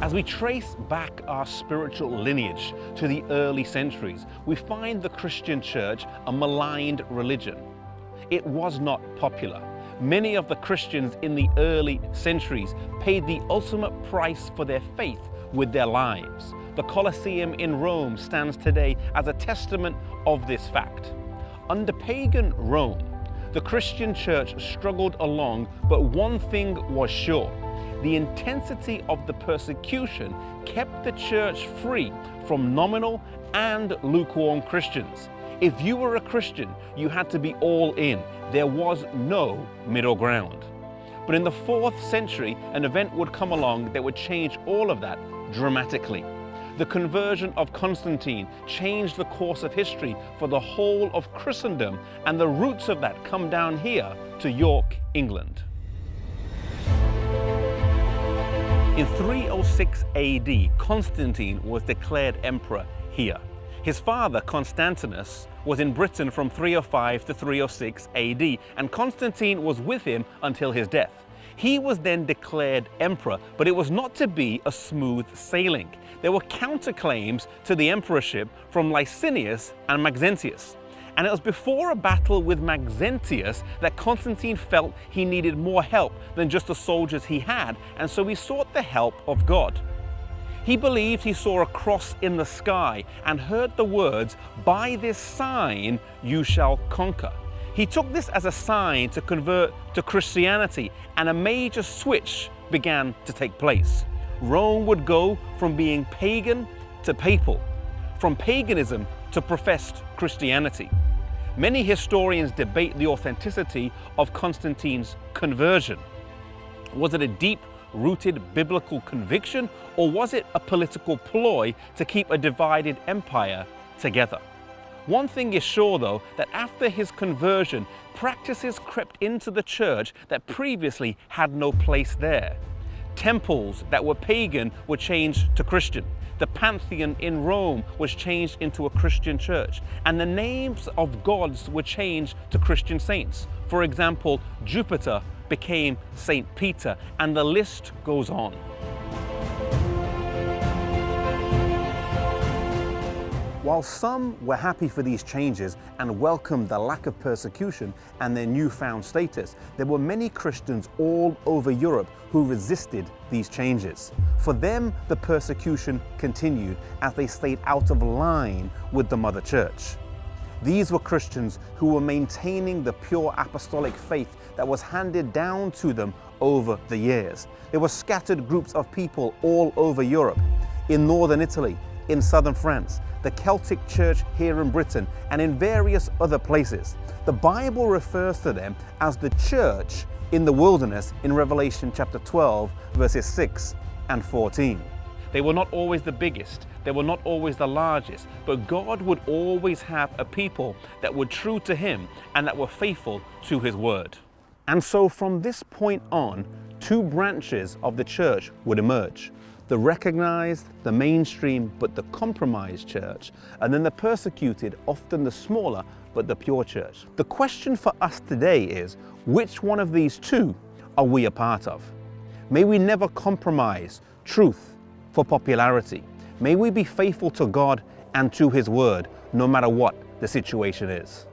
As we trace back our spiritual lineage to the early centuries, we find the Christian church a maligned religion. It was not popular. Many of the Christians in the early centuries paid the ultimate price for their faith with their lives. The Colosseum in Rome stands today as a testament of this fact. Under pagan Rome, the Christian church struggled along, but one thing was sure. The intensity of the persecution kept the church free from nominal and lukewarm Christians. If you were a Christian, you had to be all in. There was no middle ground. But in the 4th century, an event would come along that would change all of that dramatically. The conversion of Constantine changed the course of history for the whole of Christendom, and the roots of that come down here to York, England. In 306 AD, Constantine was declared emperor here. His father, Constantinus, was in Britain from 305 to 306 AD, and Constantine was with him until his death. He was then declared emperor, but it was not to be a smooth sailing. There were counterclaims to the emperorship from Licinius and Maxentius. And it was before a battle with Maxentius that Constantine felt he needed more help than just the soldiers he had, and so he sought the help of God. He believed he saw a cross in the sky and heard the words, "By this sign you shall conquer." He took this as a sign to convert to Christianity, and a major switch began to take place. Rome would go from being pagan to papal, from paganism to professed Christianity. Many historians debate the authenticity of Constantine's conversion. Was it a deep-rooted biblical conviction, or was it a political ploy to keep a divided empire together? One thing is sure, though, that after his conversion, practices crept into the church that previously had no place there. Temples that were pagan were changed to Christian. The Pantheon in Rome was changed into a Christian church, and the names of gods were changed to Christian saints. For example, Jupiter became Saint Peter, and the list goes on. While some were happy for these changes and welcomed the lack of persecution and their newfound status, there were many Christians all over Europe who resisted these changes. For them, the persecution continued as they stayed out of line with the Mother Church. These were Christians who were maintaining the pure apostolic faith that was handed down to them over the years. There were scattered groups of people all over Europe, in northern Italy, in southern France, the Celtic Church here in Britain, and in various other places. The Bible refers to them as the church in the wilderness in Revelation chapter 12, verses 6 and 14. They were not always the biggest, they were not always the largest, but God would always have a people that were true to Him and that were faithful to His word. And so from this point on, 2 branches of the church would emerge. The recognized, the mainstream, but the compromised church, and then the persecuted, often the smaller, but the pure church. The question for us today is, which one of these 2 are we a part of? May we never compromise truth for popularity. May we be faithful to God and to His word, no matter what the situation is.